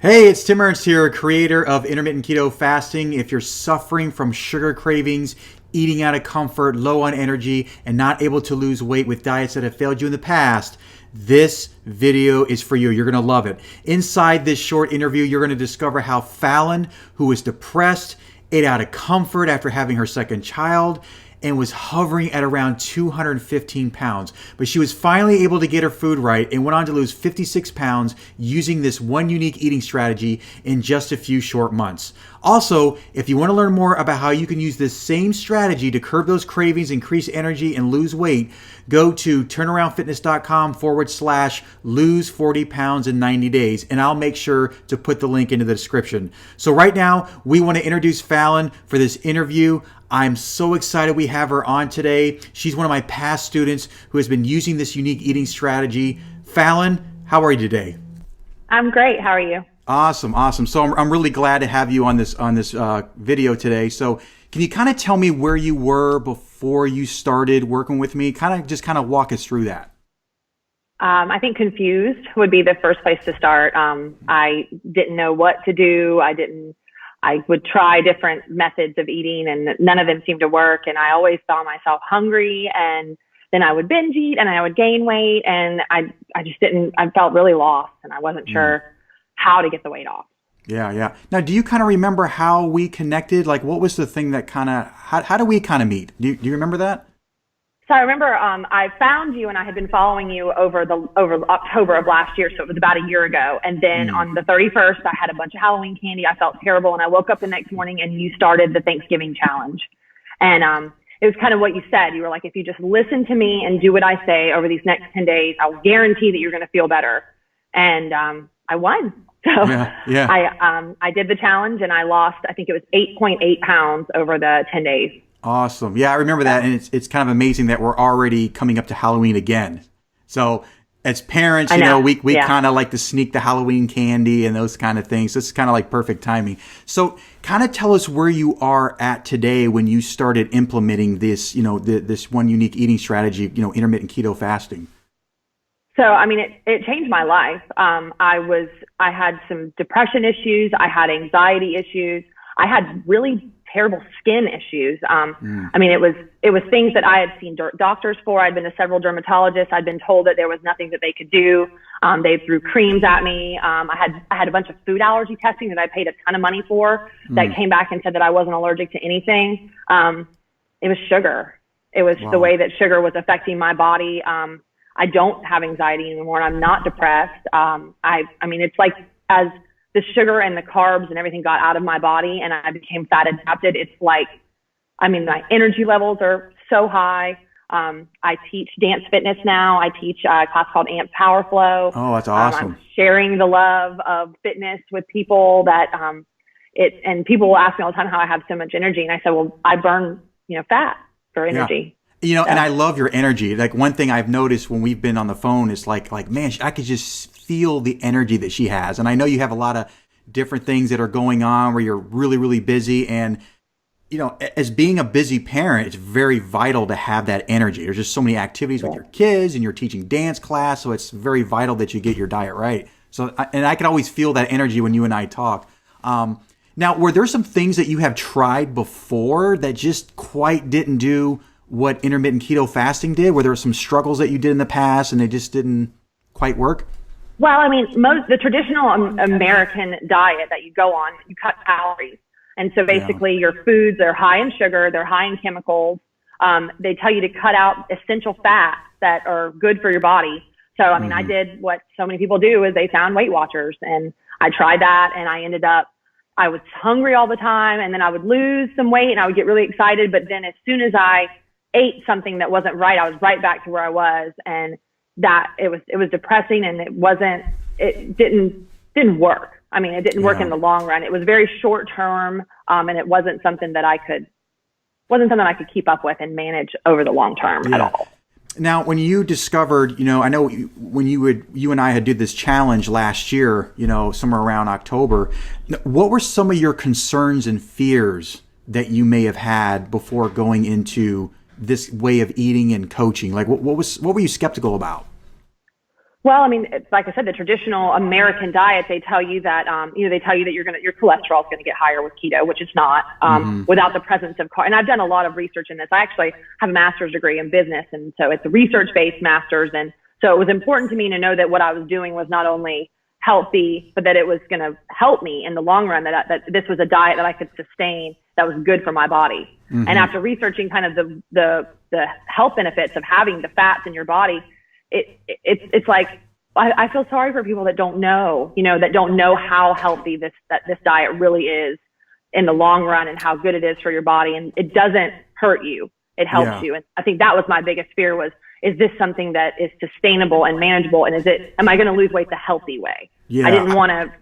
Hey, it's Tim Ernst here, creator of Intermittent Keto Fasting. If you're suffering from sugar cravings, eating out of comfort, low on energy, and not able to lose weight with diets that have failed you in the past, this video is for you. You're going to love it. Inside this short interview, you're going to discover how Fallon, who was depressed, ate out of comfort after having her second child, and was hovering at around 215 pounds. But she was finally able to get her food right and went on to lose 56 pounds using this one unique eating strategy in just a few short months. Also, if you want to learn more about how you can use this same strategy to curb those cravings, increase energy, and lose weight, go to turnaroundfitness.com/lose 40 pounds in 90 days, and I'll make sure to put the link into the description. So right now, we want to introduce Fallon for this interview. I'm so excited we have her on today. She's one of my past students who has been using this unique eating strategy. Fallon, how are you today? I'm great. How are you? Awesome. So I'm really glad to have you on this video today. So can you kind of tell me where you were before you started working with me? Kind of walk us through that. I think confused would be the first place to start. I didn't know what to do. I would try different methods of eating and none of them seemed to work. And I always found myself hungry, and then I would binge eat and I would gain weight, and I felt really lost, and I wasn't sure how to get the weight off. Yeah. Now, do you kind of remember how we connected? Like, what was the thing that how do we kind of meet? Do you remember that? So I remember I found you, and I had been following you over October of last year, so it was about a year ago. And then on the 31st, I had a bunch of Halloween candy. I felt terrible, and I woke up the next morning, and you started the Thanksgiving challenge. And it was kind of what you said. You were like, if you just listen to me and do what I say over these next 10 days, I'll guarantee that you're going to feel better. And I won. So yeah. I did the challenge, and I lost, I think it was 8.8 pounds over the 10 days. Awesome. Yeah, I remember that. And it's kind of amazing that we're already coming up to Halloween again. So as parents, we kind of like to sneak the Halloween candy and those kind of things. So it's kind of like perfect timing. So kind of tell us where you are at today when you started implementing this, this one unique eating strategy, intermittent keto fasting. So, I mean, it changed my life. I had some depression issues. I had anxiety issues. I had really terrible skin issues. I mean, it was things that I had seen doctors for. I'd been to several dermatologists. I'd been told that there was nothing that they could do. They threw creams at me. I had a bunch of food allergy testing that I paid a ton of money for that came back and said that I wasn't allergic to anything. It was sugar. It was the way that sugar was affecting my body. I don't have anxiety anymore, and I'm not depressed. I mean, it's like as the sugar and the carbs and everything got out of my body and I became fat adapted, it's like, I mean, my energy levels are so high. I teach dance fitness now. I teach a class called Amp Power Flow. Oh, that's awesome. I'm sharing the love of fitness with people that, and people will ask me all the time how I have so much energy. And I said, well, I burn, fat for energy. Yeah. And I love your energy. Like one thing I've noticed when we've been on the phone is like, man, I could just feel the energy that she has. And I know you have a lot of different things that are going on where you're really, really busy. And, as being a busy parent, it's very vital to have that energy. There's just so many activities with your kids and you're teaching dance class. So it's very vital that you get your diet right. So, and I can always feel that energy when you and I talk. Now, were there some things that you have tried before that just quite didn't do what intermittent keto fasting did? Were there some struggles that you did in the past and they just didn't quite work? Well, I mean, the traditional American diet that you go on, you cut calories. And so basically your foods are high in sugar, they're high in chemicals. They tell you to cut out essential fats that are good for your body. So, I mean, I did what so many people do is they found Weight Watchers, and I tried that, and I was hungry all the time, and then I would lose some weight and I would get really excited. But then as soon as I ate something that wasn't right, I was right back to where I was. And that it was depressing, and it didn't work. I mean, it didn't work in the long run. It was very short term. And it wasn't something that I could keep up with and manage over the long term at all. Now, when you discovered, I know when you and I had did this challenge last year, somewhere around October, what were some of your concerns and fears that you may have had before going into this way of eating and coaching? Like what were you skeptical about? Well, I mean, it's, like I said, the traditional American diet, they tell you that, they tell you that your cholesterol is going to get higher with keto, which it's not, without the presence of and I've done a lot of research in this. I actually have a master's degree in business. And so it's a research-based master's. And so it was important to me to know that what I was doing was not only healthy, but that it was going to help me in the long run, that this was a diet that I could sustain that was good for my body. And after researching kind of the health benefits of having the fats in your body, it's like, I feel sorry for people that don't know, that don't know how healthy this diet really is in the long run and how good it is for your body. And it doesn't hurt you. It helps you. And I think that was my biggest fear was, is this something that is sustainable and manageable? And am I going to lose weight the healthy way? I didn't want to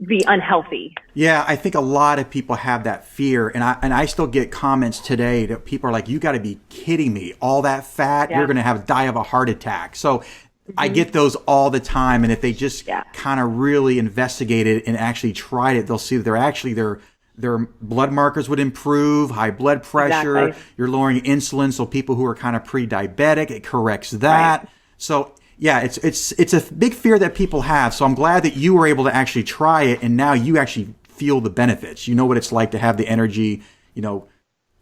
be unhealthy. Yeah, I think a lot of people have that fear, and I still get comments today that people are like, "You got to be kidding me! All that fat, you're going to die of a heart attack." So I get those all the time, and if they just kind of really investigated and actually tried it, they'll see that they're actually their blood markers would improve, high blood pressure. Exactly. You're lowering insulin, so people who are kind of pre-diabetic, it corrects that. Right. So yeah, it's a big fear that people have. So I'm glad that you were able to actually try it, and now you actually feel the benefits. You know what it's like to have the energy,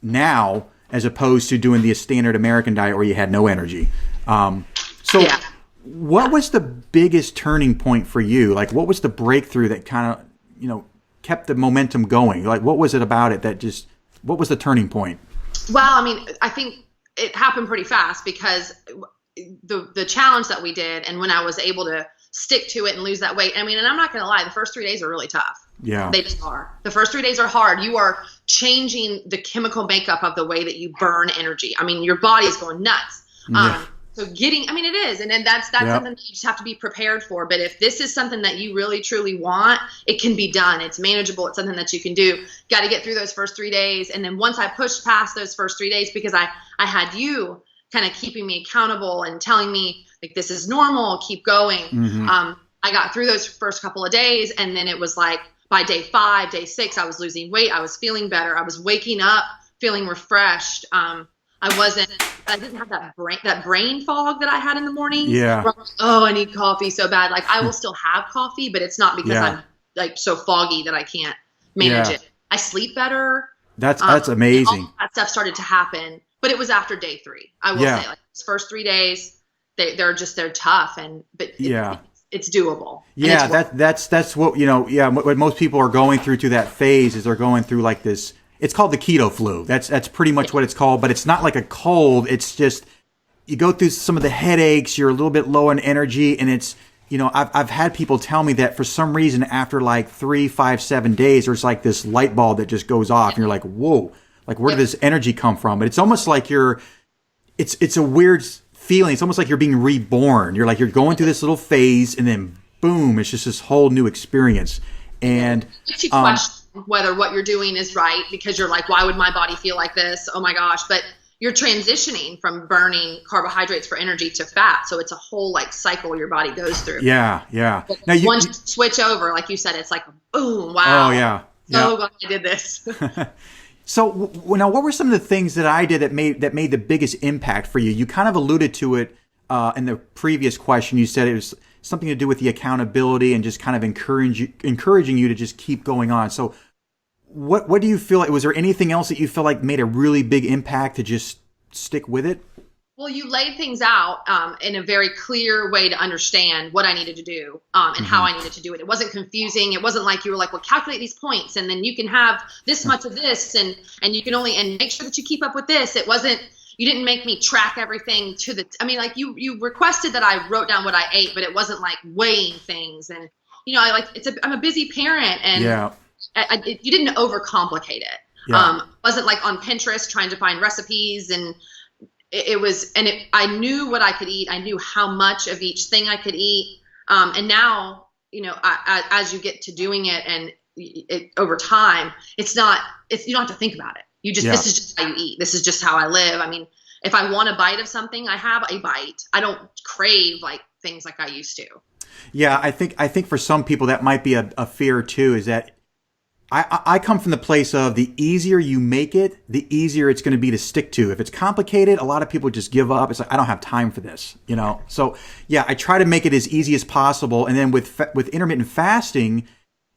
now, as opposed to doing the standard American diet where you had no energy. What was the biggest turning point for you? Like, what was the breakthrough that kind of, kept the momentum going? Like, what was it about it what was the turning point? Well, I mean, I think it happened pretty fast because the challenge that we did, and when I was able to stick to it and lose that weight, I mean, and I'm not going to lie, the first 3 days are really tough. Yeah. They just are. The first 3 days are hard. You are changing the chemical makeup of the way that you burn energy. I mean, your body is going nuts. So it is. And then that's something that you just have to be prepared for. But if this is something that you really, truly want, it can be done. It's manageable. It's something that you can do. Got to get through those first 3 days. And then once I pushed past those first 3 days, because I had you kind of keeping me accountable and telling me, like, this is normal, keep going. I got through those first couple of days. And then it was like by day 5, day 6, I was losing weight. I was feeling better. I was waking up feeling refreshed. I didn't have that brain fog that I had in the morning. Yeah. Where I'm like, I need coffee so bad. Like, I will still have coffee, but it's not because I'm like so foggy that I can't manage it. I sleep better. That's amazing. All that stuff started to happen, but it was after day 3. I will say, like, those first 3 days, they're tough, but it's doable. Yeah. That's what, what most people are going through to that phase is they're going through like this. It's called the keto flu. That's pretty much what it's called, but it's not like a cold. It's just, you go through some of the headaches, you're a little bit low on energy, and it's, I've had people tell me that for some reason after like 3, 5, 7 days, there's like this light bulb that just goes off, and you're like, whoa, like where did this energy come from? But it's almost like it's a weird feeling. It's almost like you're being reborn. You're going through this little phase, and then boom, it's just this whole new experience. And whether what you're doing is right, because you're like, why would my body feel like this? Oh my gosh. But you're transitioning from burning carbohydrates for energy to fat. So it's a whole like cycle your body goes through. Yeah. Yeah. Now once you switch over, like you said, it's like, boom. Wow. Oh yeah. So glad I did this. So now what were some of the things that I did that made the biggest impact for you? You kind of alluded to it in the previous question. You said it was something to do with the accountability and just kind of encouraging you to just keep going on. So what do you feel like, was there anything else that you feel like made a really big impact to just stick with it? Well, you laid things out in a very clear way to understand what I needed to do and how I needed to do it. It wasn't confusing. It wasn't like you were like, well, calculate these points and then you can have this much of this and you can and make sure that you keep up with this. It wasn't, you didn't make me track everything like you requested that I wrote down what I ate, but it wasn't like weighing things. And, I'm a busy parent and you didn't overcomplicate it. Yeah. Wasn't like on Pinterest trying to find recipes, and I knew what I could eat. I knew how much of each thing I could eat. And now, as you get to doing it and over time, you don't have to think about it. This is just how you eat. This is just how I live. I mean, if I want a bite of something, I have a bite. I don't crave like things like I used to. Yeah. I think for some people that might be a fear too, is that I come from the place of the easier you make it, the easier it's going to be to stick to. If it's complicated, a lot of people just give up. It's like, I don't have time for this, you know? So yeah, I try to make it as easy as possible. And then with intermittent fasting,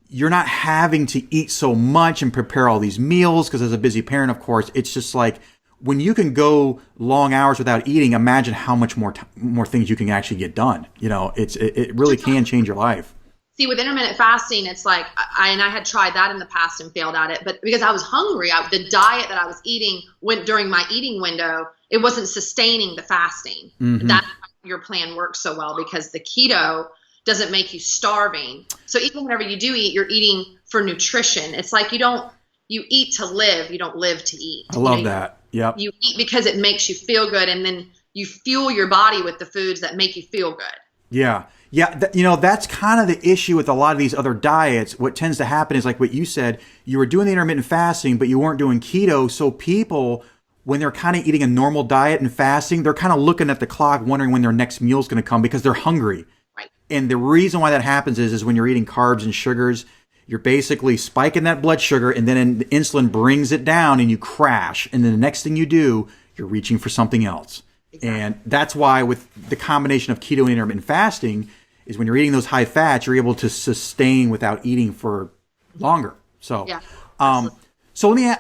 you're not having to eat so much and prepare all these meals. Because as a busy parent, of course, it's just like when you can go long hours without eating, imagine how much more things you can actually get done. You know, it really can change your life. See, with intermittent fasting, it's like, I had tried that in the past and failed at it, but because I was hungry, the diet that I was eating during my eating window, it wasn't sustaining the fasting. Mm-hmm. That's why your plan works so well, because the keto doesn't make you starving. So even whenever you do eat, you're eating for nutrition. It's like you eat to live, you don't live to eat. I love that. Yep. You eat because it makes you feel good, and then you fuel your body with the foods that make you feel good. Yeah. Yeah, that's kind of the issue with a lot of these other diets. What tends to happen is like what you said, you were doing the intermittent fasting, but you weren't doing keto. So people, when they're kind of eating a normal diet and fasting, they're kind of looking at the clock, wondering when their next meal is going to come because they're hungry. Right. And the reason why that happens is when you're eating carbs and sugars, you're basically spiking that blood sugar, and then the insulin brings it down and you crash. And then the next thing you do, you're reaching for something else. Exactly. And that's why with the combination of keto and intermittent fasting is when you're eating those high fats, you're able to sustain without eating for longer. So, yeah,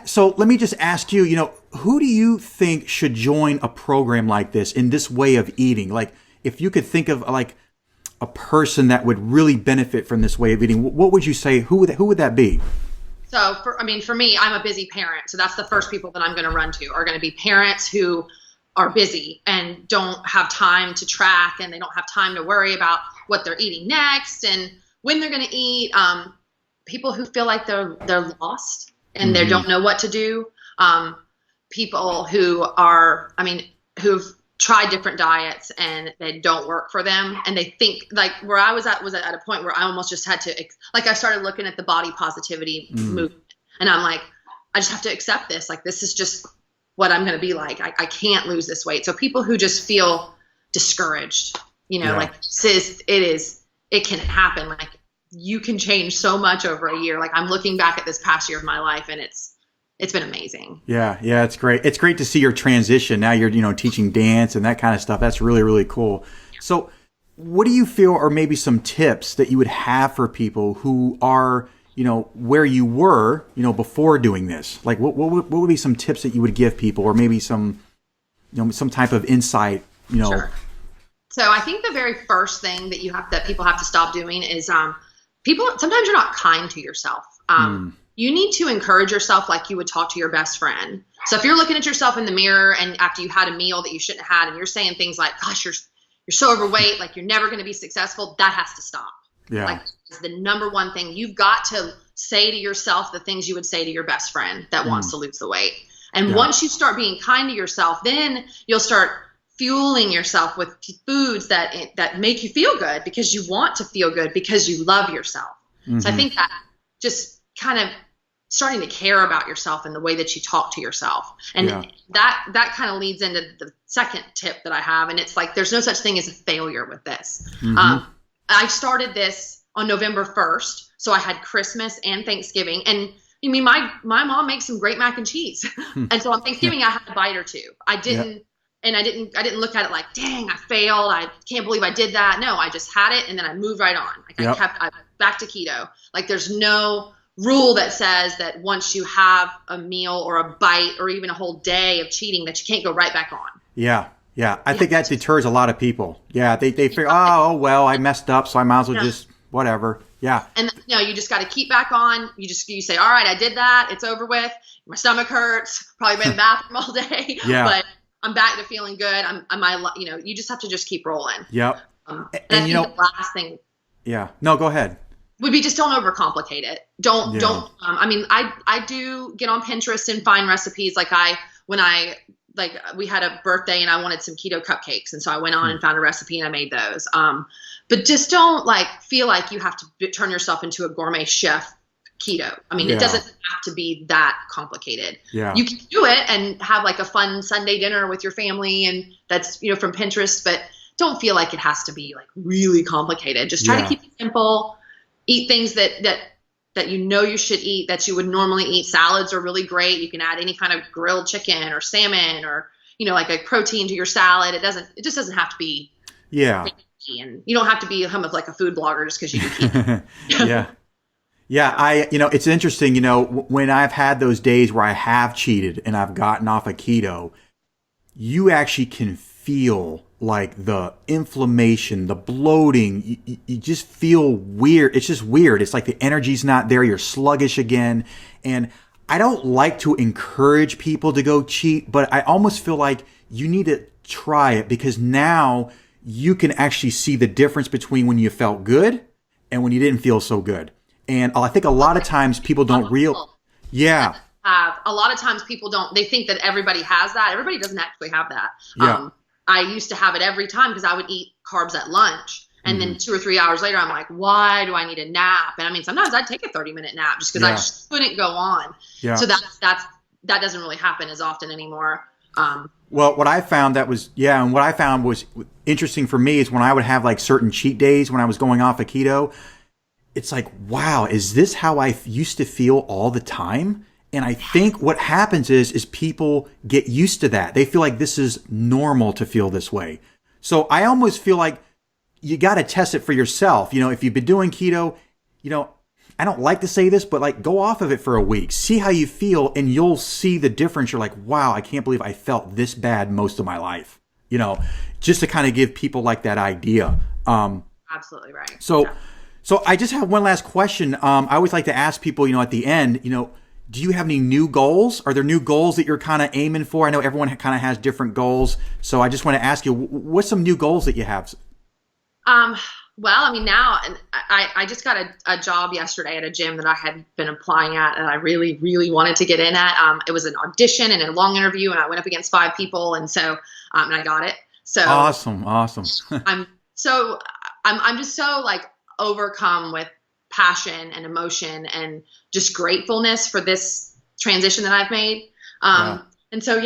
so let me just ask you, who do you think should join a program like this in this way of eating? Like, if you could think of like a person that would really benefit from this way of eating, what would you say? Who would that be? So for me, I'm a busy parent. So that's the first people that I'm going to run to are going to be parents who are busy and don't have time to track, and they don't have time to worry about what they're eating next and when they're going to eat. People who feel like they're lost and they don't know what to do. People who who've tried different diets and they don't work for them, and they think, like where I was at a point where I almost just had to, like, I started looking at the body positivity movement, and I'm like, I just have to accept this. Like, this is just what I'm going to be like. I can't lose this weight. So people who just feel discouraged, like it can happen. Like, you can change so much over a year. Like, I'm looking back at this past year of my life, and it's been amazing. Yeah, it's great. It's great to see your transition. Now you're, teaching dance and that kind of stuff. That's really, really cool. So what do you feel are maybe some tips that you would have for people who are, where you were, before doing this? Like, what would be some tips that you would give people, or maybe some, some type of insight, Sure. So I think the very first thing that people have to stop doing is, sometimes you're not kind to yourself. You need to encourage yourself like you would talk to your best friend. So if you're looking at yourself in the mirror and after you had a meal that you shouldn't have had, and you're saying things like, gosh, you're so overweight, like you're never going to be successful, that has to stop. Yeah. Like, it's the number one thing. You've got to say to yourself the things you would say to your best friend that wants to lose the weight. And once you start being kind to yourself, then you'll start fueling yourself with foods that make you feel good, because you want to feel good, because you love yourself. Mm-hmm. So I think that just kind of starting to care about yourself and the way that you talk to yourself. And that kind of leads into the second tip that I have. And it's like, there's no such thing as a failure with this. Mm-hmm. I started this on November 1st. So I had Christmas and Thanksgiving. And I mean, my mom makes some great mac and cheese. And so on Thanksgiving, I had a bite or two. I didn't look at it like, dang, I failed. I can't believe I did that. No, I just had it. And then I moved right on. Like, I back to keto. Like, there's no rule that says that once you have a meal or a bite or even a whole day of cheating, that you can't go right back on. Yeah. I think that deters a lot of people. Yeah. They figure, oh, well, I messed up, so I might as well just whatever. Yeah. And you just got to keep back on. You say, all right, I did that. It's over with. My stomach hurts. Probably been in the bathroom all day. Yeah. But I'm back to feeling good. You just have to just keep rolling. Yep. And I think the last thing. Yeah. No, go ahead. Would be just don't overcomplicate it. Don't. I do get on Pinterest and find recipes. We had a birthday and I wanted some keto cupcakes, and so I went on and found a recipe and I made those. But just don't feel like you have to turn yourself into a gourmet chef keto. I mean, it doesn't have to be that complicated. Yeah. You can do it and have a fun Sunday dinner with your family, and that's from Pinterest. But don't feel like it has to be really complicated. Just try to keep it simple. Eat things that that you should eat that you would normally eat. Salads are really great. You can add any kind of grilled chicken or salmon or, like a protein to your salad. It just doesn't have to be. Yeah. And you don't have to be like a food blogger just because you do keto. Yeah. Yeah. It's interesting, when I've had those days where I have cheated and I've gotten off of keto, you actually can feel like the inflammation, the bloating, you just feel weird. It's just weird. It's like the energy's not there. You're sluggish again. And I don't like to encourage people to go cheat, but I almost feel like you need to try it because now you can actually see the difference between when you felt good and when you didn't feel so good. And I think a lot of times people don't Yeah. A lot of times people they think that everybody has that. Everybody doesn't actually have that. Yeah. I used to have it every time because I would eat carbs at lunch. And then 2 or 3 hours later, I'm like, why do I need a nap? And I mean, sometimes I'd take a 30-minute nap just because I just couldn't go on. Yeah. So that doesn't really happen as often anymore. Well, what I found and what I found was interesting for me is when I would have like certain cheat days when I was going off of keto, it's like, wow, is this how I used to feel all the time? And I think what happens is people get used to that. They feel like this is normal to feel this way. So I almost feel like you got to test it for yourself. If you've been doing keto, I don't like to say this, but like go off of it for a week, see how you feel, and you'll see the difference. You're like, wow, I can't believe I felt this bad most of my life, just to kind of give people like that idea. Absolutely right. So I just have one last question. I always like to ask people, at the end, do you have any new goals? Are there new goals that you're kind of aiming for? I know everyone kind of has different goals. So I just want to ask you, what's some new goals that you have? Well, I mean, now I just got a job yesterday at a gym that I had been applying at and I really, really wanted to get in at. It was an audition and a long interview and I went up against 5 people. And so, and I got it. So awesome. I'm just so like overcome with passion and emotion and just gratefulness for this transition that I've made. And so,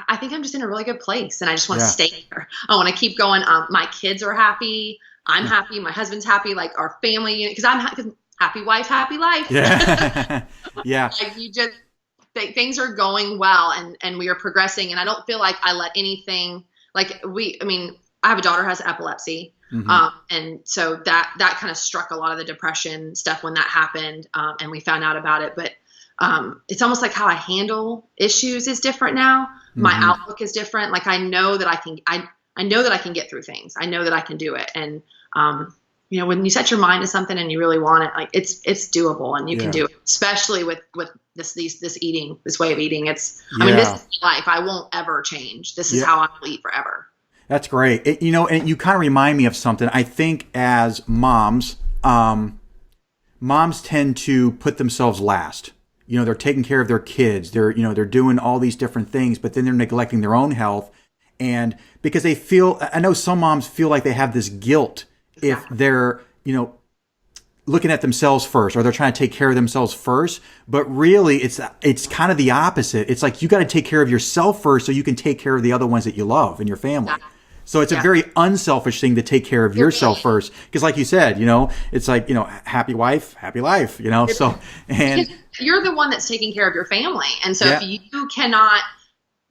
I think I'm just in a really good place and I just want to stay there. I want to keep going. My kids are happy. I'm happy. My husband's happy. Like our family unit, because happy wife, happy life. Yeah. Yeah. Like things are going well and we are progressing. And I don't feel like I let anything I have a daughter who has epilepsy. Mm-hmm. And so that kind of struck a lot of the depression stuff when that happened. And we found out about it, but it's almost like how I handle issues is different now. My outlook is different. Like I know that I can get through things. I know that I can do it. And, when you set your mind to something and you really want it, like it's doable and you can do it, especially with this eating, this way of eating. This is my life. I won't ever change. This is how I will eat forever. That's great. And you kind of remind me of something. I think as moms tend to put themselves last. They're taking care of their kids. They're doing all these different things, but then they're neglecting their own health. And because I know some moms feel like they have this guilt if they're, looking at themselves first or they're trying to take care of themselves first. But really it's kind of the opposite. It's like you got to take care of yourself first so you can take care of the other ones that you love in your family. Yeah. So it's a very unselfish thing to take care of yourself first. Because like you said, it's like, happy wife, happy life, so, and you're the one that's taking care of your family. And so if you cannot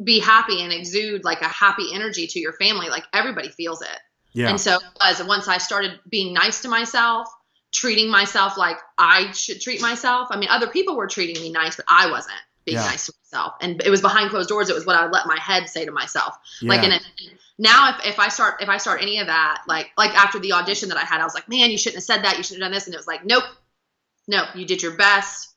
be happy and exude like a happy energy to your family, like everybody feels it. Yeah. And so once I started being nice to myself, treating myself like I should treat myself. I mean, other people were treating me nice, but I wasn't being nice to myself. And it was behind closed doors. It was what I would let my head say to myself. Yeah. Now, if I start any of that, like after the audition that I had, I was like, man, you shouldn't have said that. You shouldn't have done this. And it was like, nope, you did your best.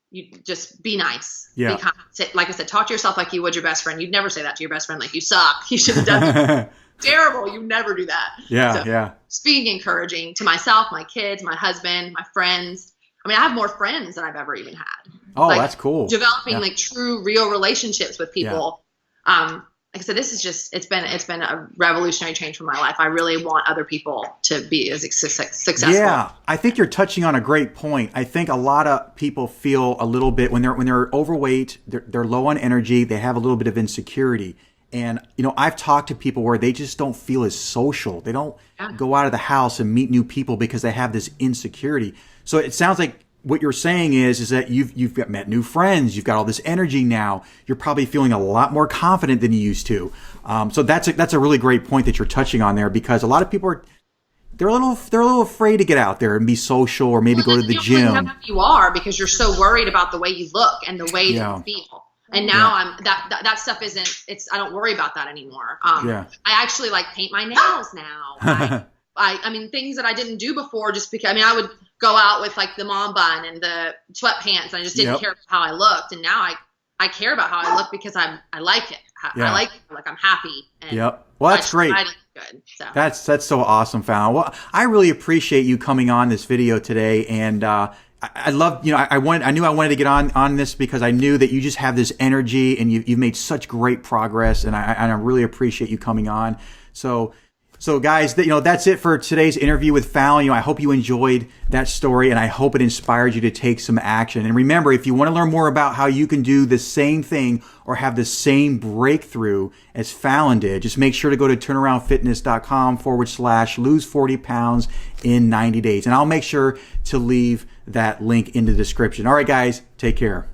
You just be nice. Yeah. Be kind. Like I said, talk to yourself like you would your best friend. You'd never say that to your best friend. Like you suck. You should have done that. Terrible. You never do that. Yeah. So, just being encouraging to myself, my kids, my husband, my friends. I mean, I have more friends than I've ever even had. Oh, that's cool. Developing like true, real relationships with people. Yeah. Like I said, it's been a revolutionary change for my life. I really want other people to be as successful. Yeah, I think you're touching on a great point. I think a lot of people feel a little bit when they're overweight, they're low on energy, they have a little bit of insecurity. And, I've talked to people where they just don't feel as social. They don't go out of the house and meet new people because they have this insecurity. So it sounds like what you're saying is that you've met new friends. You've got all this energy now. You're probably feeling a lot more confident than you used to. So that's a really great point that you're touching on there, because a lot of people they're a little afraid to get out there and be social, or maybe go to the gym. You are, because you're so worried about the way you look and the way that you feel. And now that stuff I don't worry about that anymore. I actually paint my nails now. I mean, things that I didn't do before, just because, I would go out with the mom bun and the sweatpants, and I just didn't care about how I looked. And now I care about how I look, because I like it. I like it. I'm happy. And well, that's great. I look good. So. That's so awesome, Fallon. Well, I really appreciate you coming on this video today, and I love, I knew I wanted to get on this because I knew that you just have this energy, and you've made such great progress, and I really appreciate you coming on. So guys, that's it for today's interview with Fallon. I hope you enjoyed that story, and I hope it inspired you to take some action. And remember, if you want to learn more about how you can do the same thing or have the same breakthrough as Fallon did, just make sure to go to turnaroundfitness.com/lose 40 pounds in 90 days. And I'll make sure to leave that link in the description. All right, guys, take care.